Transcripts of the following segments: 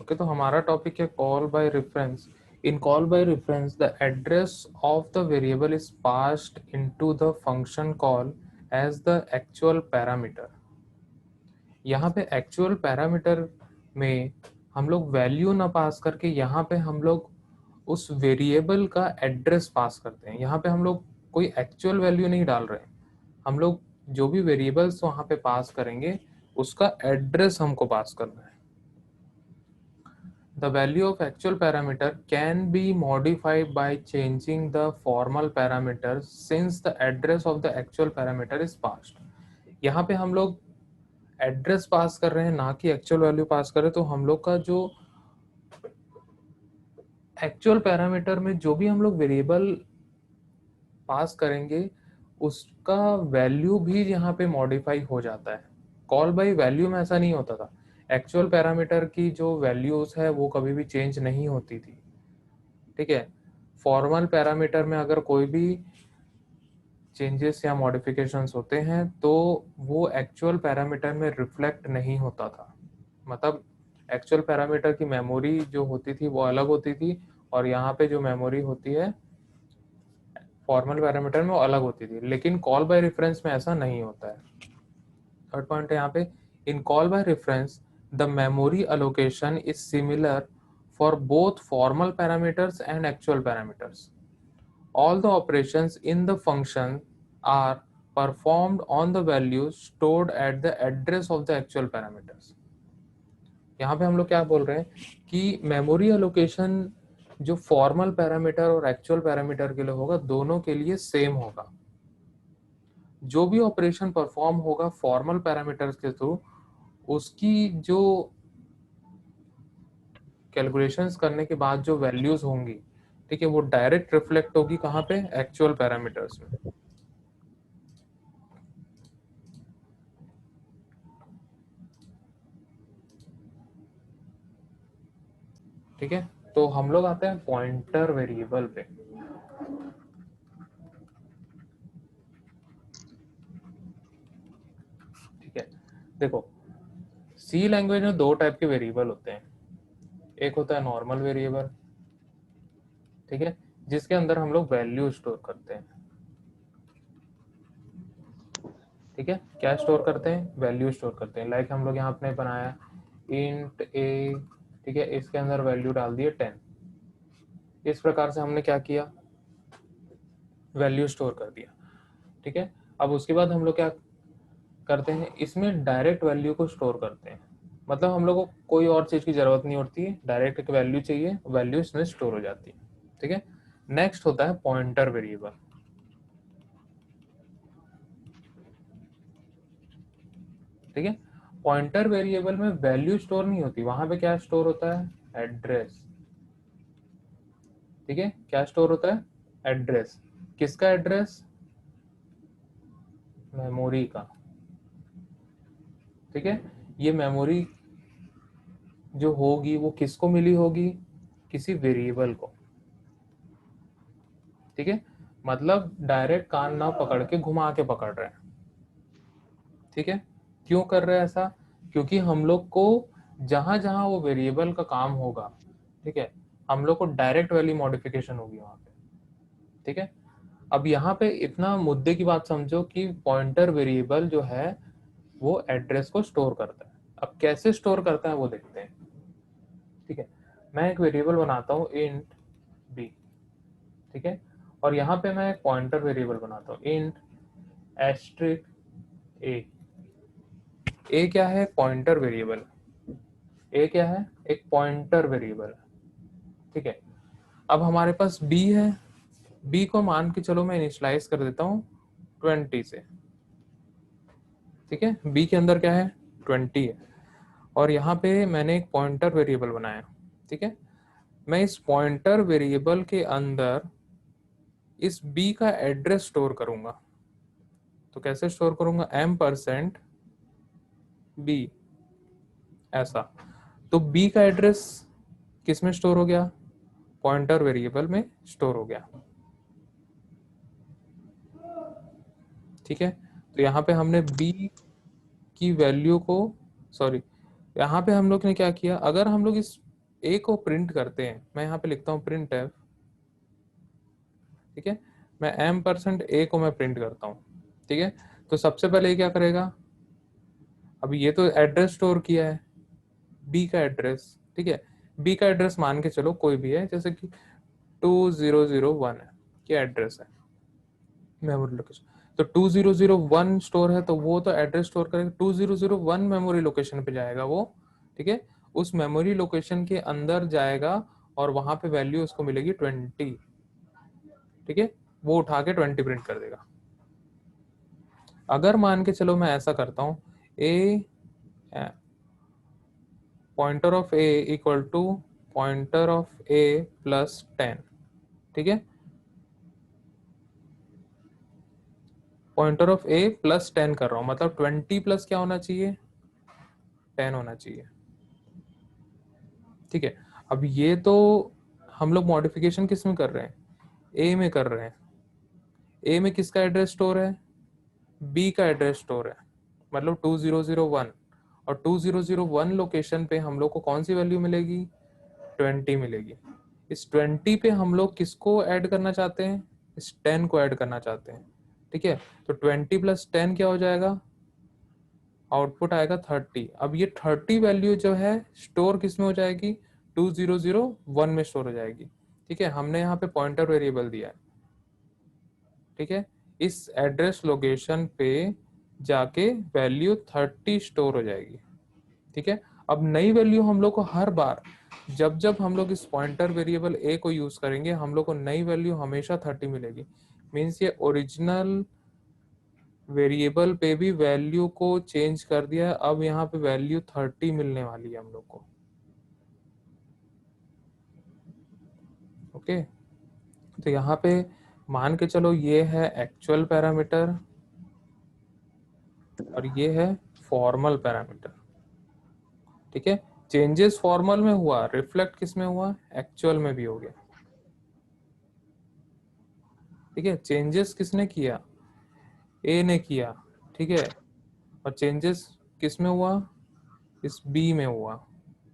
Okay, तो हमारा topic है call by reference. In call by reference, the address of the variable is passed into the function call as the actual parameter. यहाँ पे actual parameter में हम लोग value ना पास करके यहाँ पे हम लोग उस वेरिएबल का एड्रेस पास करते हैं. यहाँ पे हम लोग कोई एक्चुअल वैल्यू नहीं डाल रहे हैं. हम लोग जो भी वेरिएबल्स वहाँ पे पास करेंगे उसका एड्रेस हमको पास करना है. The value of actual parameter can be modified by changing the formal parameters since the address of the actual parameter is passed. यहाँ पे हम लोग एड्रेस पास कर रहे हैं ना कि एक्चुअल वैल्यू पास कर रहे हैं. तो हम लोग का जो एक्चुअल पैरामीटर में जो भी हम लोग वेरिएबल पास करेंगे उसका वैल्यू भी यहाँ पे मॉडिफाई हो जाता है. कॉल बाय वैल्यू में ऐसा नहीं होता था. एक्चुअल पैरामीटर की जो वैल्यूज है वो कभी भी चेंज नहीं होती थी. ठीक है. फॉर्मल पैरामीटर में अगर कोई भी चेंजेस या मॉडिफिकेशंस होते हैं तो वो एक्चुअल पैरामीटर में रिफ्लेक्ट नहीं होता था. मतलब एक्चुअल पैरामीटर की मेमोरी जो होती थी वो अलग होती थी और यहाँ पे जो मेमोरी होती है फॉर्मल पैरामीटर में वो अलग होती थी. लेकिन कॉल बाय रेफरेंस में ऐसा नहीं होता है. थर्ड पॉइंट है यहाँ पे, in call by reference the memory allocation is similar for both formal parameters and actual parameters. All the operations in the function are performed on the values stored at the address of the actual parameters. यहाँ पे हम लोग क्या बोल रहे हैं कि memory allocation जो फॉर्मल पैरामीटर और एक्चुअल पैरामीटर के लिए होगा दोनों के लिए सेम होगा. जो भी ऑपरेशन परफॉर्म होगा फॉर्मल पैरामीटर्स के थ्रू उसकी जो कैलकुलेशंस करने के बाद जो वैल्यूज होंगी, ठीक है, वो डायरेक्ट रिफ्लेक्ट होगी कहाँ पे, एक्चुअल पैरामीटर्स में. ठीक है. तो हम लोग आते हैं पॉइंटर वेरिएबल पे. ठीक है. देखो, सी लैंग्वेज में दो टाइप के वेरिएबल होते हैं. एक होता है नॉर्मल वेरिएबल, ठीक है, जिसके अंदर हम लोग वैल्यू स्टोर करते हैं. ठीक है. क्या स्टोर करते हैं, वैल्यू स्टोर करते हैं. लाइक हम लोग यहाँ अपने बनाया इंट ए, ठीक है, इसके अंदर वैल्यू डाल दिए 10. इस प्रकार से हमने क्या किया, वैल्यू स्टोर कर दिया. ठीक है. अब उसके बाद हम लोग क्या करते हैं, इसमें डायरेक्ट वैल्यू को स्टोर करते हैं. मतलब हम लोग को कोई और चीज की जरूरत नहीं होती है, डायरेक्ट एक वैल्यू चाहिए, वैल्यू इसमें स्टोर हो जाती है. ठीक है. नेक्स्ट होता है पॉइंटर वेरिएबल. ठीक है. पॉइंटर वेरिएबल में वैल्यू स्टोर नहीं होती, वहां पे क्या स्टोर होता है, एड्रेस. ठीक है. क्या स्टोर होता है, एड्रेस. किसका एड्रेस, मेमोरी का. ठीक है. ये मेमोरी जो होगी वो किसको मिली होगी, किसी वेरिएबल को. ठीक है. मतलब डायरेक्ट कान ना पकड़ के घुमा के पकड़ रहे हैं. ठीक है. क्यों कर रहे हैं ऐसा, क्योंकि हम लोग को जहां जहां वो वेरिएबल का काम होगा, ठीक है, हम लोग को डायरेक्ट वैल्यू मॉडिफिकेशन होगी वहां पे. ठीक है. अब यहाँ पे इतना मुद्दे की बात समझो कि पॉइंटर वेरिएबल जो है वो एड्रेस को स्टोर करता है. अब कैसे स्टोर करता है वो देखते हैं. ठीक है. मैं एक वेरिएबल बनाता हूँ इंट बी. ठीक है. और यहाँ पे मैं एक पॉइंटर वेरिएबल बनाता हूँ इंट एस्ट्रिक ए. ए क्या है, पॉइंटर वेरिएबल. ए क्या है, एक पॉइंटर वेरिएबल. ठीक है. अब हमारे पास बी है. बी को मान के चलो मैं इनिशियलाइज कर देता हूँ 20 से. ठीक है. बी के अंदर क्या है, 20 है. और यहाँ पे मैंने एक पॉइंटर वेरिएबल बनाया. ठीक है. मैं इस पॉइंटर वेरिएबल के अंदर इस बी का एड्रेस स्टोर करूंगा. तो कैसे स्टोर करूंगा, m% बी, ऐसा. तो बी का एड्रेस किस में स्टोर हो गया, पॉइंटर वेरिएबल में स्टोर हो गया. ठीक है. तो यहाँ पे हमने बी की वैल्यू को, सॉरी, यहाँ पे हम लोग ने क्या किया, अगर हम लोग इस ए को प्रिंट करते हैं, मैं यहाँ पे लिखता हूँ प्रिंट एफ, ठीक है, मैं m%a को मैं प्रिंट करता हूँ, ठीक है। तो सबसे पहले ये क्या करेगा, अभी ये तो एड्रेस स्टोर किया है, बी का एड्रेस, ठीक है, बी का एड्रेस मान के चलो कोई भी है, जैसे कि 2001 है, क्या एड्रेस है मेमोरी लोकेशन, तो 2001 स्टोर है, तो वो तो एड्रेस स्टोर करेगा 2001 मेमोरी लोकेशन पे जाएगा वो, ठीक है, उस मेमोरी लोकेशन के अंदर जाएगा और वहां पे वैल्यू उसको मिलेगी 20, ठीक है, वो उठा के 20 प्रिंट कर देगा। अगर मान के चलो मैं ऐसा करता हूँ, a pointer of a equal to pointer of a plus 10, ठीक है, पॉइंटर ऑफ ए प्लस 10 कर रहा हूँ, मतलब 20 प्लस क्या होना चाहिए, 10 होना चाहिए, ठीक है। अब ये तो हम लोग मॉडिफिकेशन किस में कर रहे हैं, ए में कर रहे हैं, ए में किसका एड्रेस स्टोर है, बी का एड्रेस स्टोर है, मतलब 2001, और 2001 लोकेशन पे हम लोग को कौन सी वैल्यू मिलेगी, 20 मिलेगी। इस 20 पे हम लोग किसको ऐड करना चाहते हैं, इस 10 को ऐड करना चाहते हैं, ठीक है। तो 20 प्लस 10 क्या हो जाएगा, आउटपुट आएगा 30। अब ये 30 वैल्यू जो है स्टोर किस में हो जाएगी, 2001 में स्टोर हो जाएगी, ठीक है। हमने यहाँ पे पॉइंटर वेरिएबल दिया है, ठीक है, इस एड्रेस लोकेशन पे जाके वैल्यू 30 स्टोर हो जाएगी, ठीक है। अब नई वैल्यू हम लोग को हर बार जब जब हम लोग इस पॉइंटर वेरिएबल ए को यूज करेंगे हम लोग को नई वैल्यू हमेशा 30 मिलेगी, मीन्स ये ओरिजिनल वेरिएबल पे भी वैल्यू को चेंज कर दिया है, अब यहाँ पे वैल्यू 30 मिलने वाली है हम लोग को, ओके। तो यहाँ पे मान के चलो ये है एक्चुअल पैरामीटर और ये है फॉर्मल पैरामीटर, ठीक है। चेंजेस फॉर्मल में हुआ, रिफ्लेक्ट किस में हुआ, एक्चुअल में भी हो गया, ठीक है। चेंजेस किसने किया, ए ने किया, ठीक है, और चेंजेस किस में हुआ, इस बी में हुआ,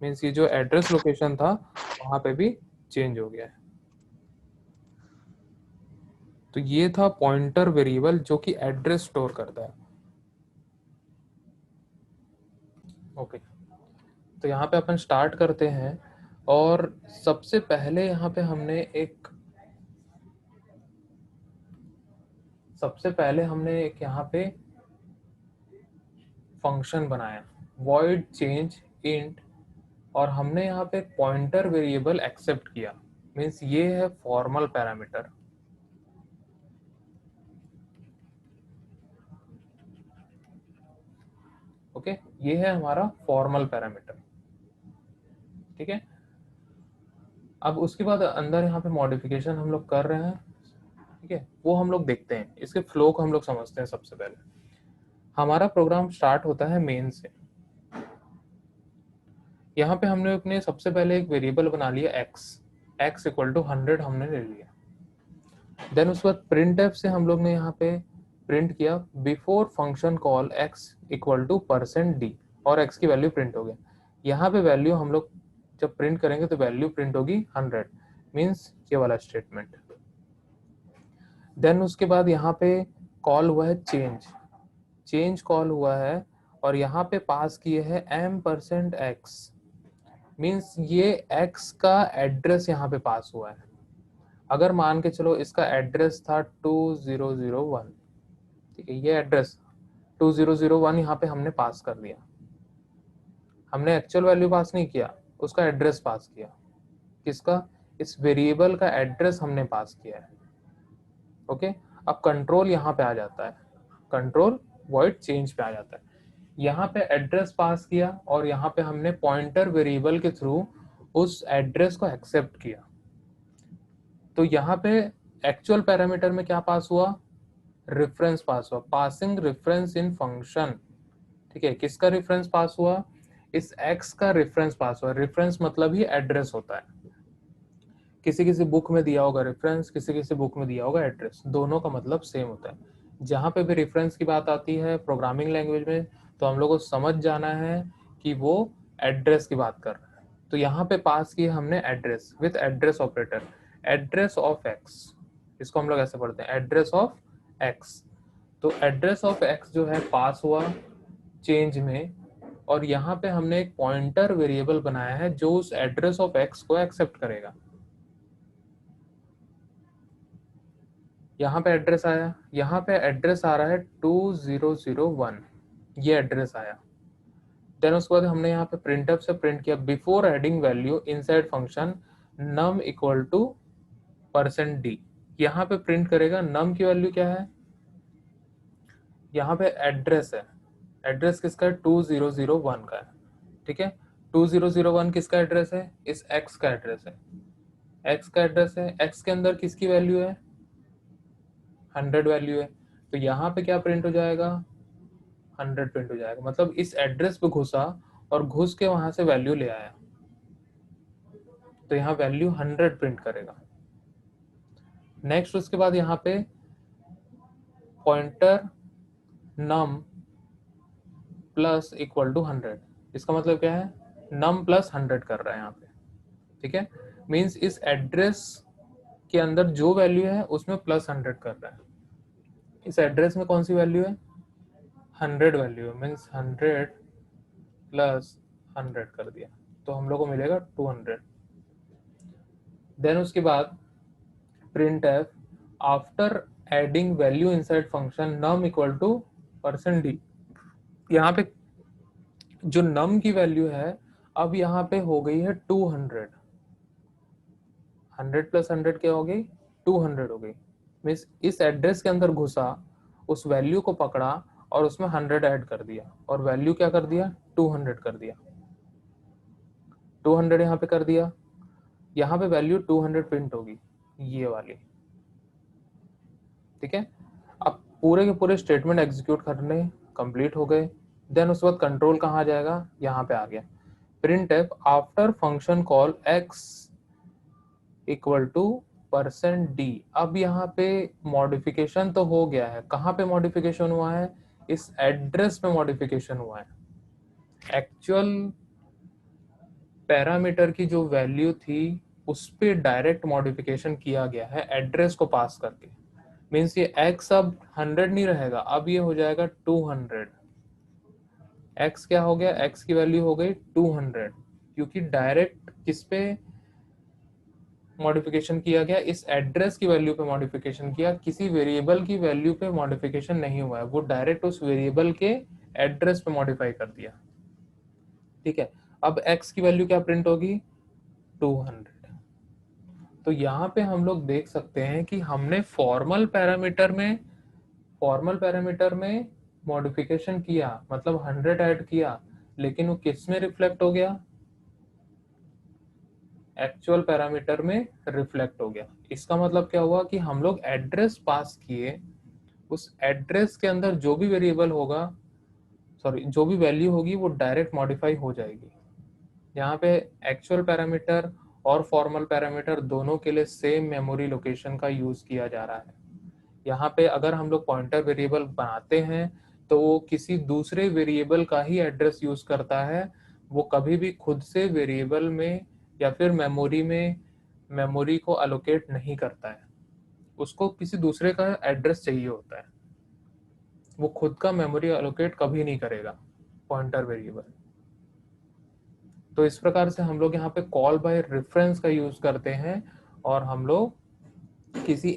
मीन्स ये जो एड्रेस लोकेशन था वहां पे भी चेंज हो गया है। तो ये था पॉइंटर वेरिएबल जो कि एड्रेस स्टोर करता है, ओके। तो यहाँ पे अपन स्टार्ट करते हैं और सबसे पहले यहाँ पे हमने एक यहाँ पे फंक्शन बनाया, void change int, और हमने यहाँ पे पॉइंटर वेरिएबल एक्सेप्ट किया, मीन्स ये है फॉर्मल पैरामीटर, ओके, ये है हमारा फॉर्मल पैरामीटर, ठीक है। अब उसके बाद अंदर यहाँ पे मॉडिफिकेशन हम लोग कर रहे हैं, ठीक है, वो हम लोग देखते हैं, इसके फ्लो को हम लोग समझते हैं। सबसे पहले हमारा प्रोग्राम स्टार्ट होता है मेन से, यहाँ पे हमने अपने सबसे पहले एक वेरिएबल बना लिया x इक्वल टू 100 हमने ले लिया, देन उसके बाद प्रिंट एफ से हम लोग ने यहाँ पे प्रिंट किया before function call x equal to %d, और x की वैल्यू प्रिंट हो गया। यहाँ पे वैल्यू हम लोग जब प्रिंट करेंगे तो वैल्यू प्रिंट होगी 100, मीन्स ये वाला स्टेटमेंट। देन उसके बाद यहाँ पे कॉल हुआ है चेंज कॉल हुआ है, और यहाँ पे पास किए है m%x, मीन्स ये x का एड्रेस यहाँ पे पास हुआ है। अगर मान के चलो इसका एड्रेस था 2001, ठीक है, ये एड्रेस 2001 यहाँ पे हमने पास कर दिया, हमने एक्चुअल वैल्यू पास नहीं किया, उसका एड्रेस पास किया, किसका, इस वेरिएबल का एड्रेस हमने पास किया है, ओके। अब कंट्रोल यहाँ पे आ जाता है, कंट्रोल वॉइड चेंज पे आ जाता है, यहाँ पे एड्रेस पास किया और यहाँ पे हमने पॉइंटर वेरिएबल के थ्रू उस एड्रेस को एक्सेप्ट किया। तो यहाँ पे एक्चुअल पैरामीटर में क्या पास हुआ, रेफरेंस पास हुआ, पासिंग रेफरेंस इन फंक्शन, ठीक है, किसका रेफरेंस पास हुआ, इस x का रेफरेंस पास हुआ, रेफरेंस मतलब ही एड्रेस होता है, किसी किसी बुक में दिया होगा रेफरेंस, किसी किसी बुक में दिया होगा एड्रेस, दोनों का मतलब सेम होता है। जहाँ पे भी रेफरेंस की बात आती है प्रोग्रामिंग लैंग्वेज में तो हम लोग को समझ जाना है कि वो एड्रेस की बात कर रहा है, तो यहाँ पे पास किया हमने address with address operator, address of x, इसको हम लोग ऐसे पढ़ते हैं एड्रेस ऑफ एक्स। तो एड्रेस ऑफ एक्स जो है पास हुआ चेंज में, और यहाँ पे हमने एक पॉइंटर वेरिएबल बनाया है जो उस एड्रेस ऑफ एक्स को एक्सेप्ट करेगा। यहाँ पे एड्रेस आया, यहाँ पे एड्रेस आ रहा है 2001, ये एड्रेस आया। देन उसके बाद हमने यहाँ पे प्रिंटफ से प्रिंट किया before adding value inside function num equal to %d। यहाँ पे प्रिंट करेगा नम की वैल्यू क्या है, यहाँ पे एड्रेस है, एड्रेस किसका है 2001 का है, ठीक है। 2001 किसका एड्रेस है, इस x का एड्रेस है, x का एड्रेस है, x के अंदर किसकी वैल्यू है 100 वैल्यू है, तो यहाँ पे क्या प्रिंट हो जाएगा 100 प्रिंट हो जाएगा। मतलब इस एड्रेस पे घुसा और घुस के वहां से वैल्यू ले आया, तो यहाँ वैल्यू 100 प्रिंट करेगा। नेक्स्ट उसके बाद यहाँ पे pointer num plus equal to 100, इसका मतलब क्या है नम प्लस 100 कर रहा है यहाँ पे, ठीक है। मींस इस एड्रेस के अंदर जो वैल्यू है उसमें प्लस 100 कर रहा है। इस एड्रेस में कौन सी वैल्यू है 100 वैल्यू है, मीन्स 100 प्लस 100 कर दिया, तो हम लोग को मिलेगा 200। देन उसके बाद printf after adding value inside function num equal to %d। यहाँ पे जो नम की वैल्यू है अब यहाँ पे हो गई है 200, 100 प्लस 100 क्या हो गई 200 हो गई। मीन्स इस एड्रेस के अंदर घुसा, उस वैल्यू को पकड़ा और उसमें 100 ऐड कर दिया, और वैल्यू क्या कर दिया 200 कर दिया, 200 यहाँ पे कर दिया, यहाँ पे वैल्यू 200 प्रिंट होगी ये वाली, ठीक है। अब पूरे के पूरे स्टेटमेंट एग्जीक्यूट करने कंप्लीट हो गए। देन उसके बाद कंट्रोल कहाँ जाएगा, यहाँ पे आ गया printf after function call x equal to %d। अब यहाँ पे मॉडिफिकेशन तो हो गया है, कहाँ पे मॉडिफिकेशन हुआ है इस एड्रेस पे मॉडिफिकेशन हुआ है। एक्चुअल पैरामीटर की जो वैल्यू थी उस पे डायरेक्ट मॉडिफिकेशन किया गया है एड्रेस को पास करके। मीन्स ये x अब 100 नहीं रहेगा, अब ये हो जाएगा 200। x क्या हो गया, x की वैल्यू हो गई 200, क्योंकि डायरेक्ट किस पे मॉडिफिकेशन किया गया, इस एड्रेस की वैल्यू पे मॉडिफिकेशन किया, किसी वेरिएबल की वैल्यू पे मॉडिफिकेशन नहीं हुआ है, वो डायरेक्ट उस वेरिएबल के एड्रेस पे मॉडिफाई कर दिया, ठीक है। अब x की वैल्यू क्या प्रिंट होगी 200। तो यहाँ पे हम लोग देख सकते हैं कि हमने फॉर्मल पैरामीटर में मॉडिफिकेशन किया, मतलब 100 ऐड किया, लेकिन वो किस में रिफ्लेक्ट हो गया एक्चुअल पैरामीटर में रिफ्लेक्ट हो गया। इसका मतलब क्या हुआ कि हम लोग एड्रेस पास किए, उस एड्रेस के अंदर जो भी वेरिएबल होगा, सॉरी जो भी वैल्यू होगी वो डायरेक्ट मॉडिफाई हो जाएगी। यहाँ पे एक्चुअल पैरामीटर और फॉर्मल पैरामीटर दोनों के लिए सेम मेमोरी लोकेशन का यूज किया जा रहा है। यहाँ पे अगर हम लोग पॉइंटर वेरिएबल बनाते हैं तो वो किसी दूसरे वेरिएबल का ही एड्रेस यूज करता है, वो कभी भी खुद से वेरिएबल में या फिर मेमोरी को अलोकेट नहीं करता है, उसको किसी दूसरे का एड्रेस चाहिए होता है, वो खुद का मेमोरी अलोकेट कभी नहीं करेगा पॉइंटर वेरिएबल। तो इस प्रकार से हम लोग यहाँ पे कॉल बाय रेफरेंस का यूज करते हैं, और हम लोग किसी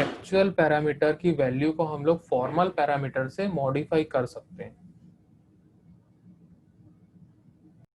एक्चुअल पैरामीटर की वैल्यू को हम लोग फॉर्मल पैरामीटर से मॉडिफाई कर सकते हैं।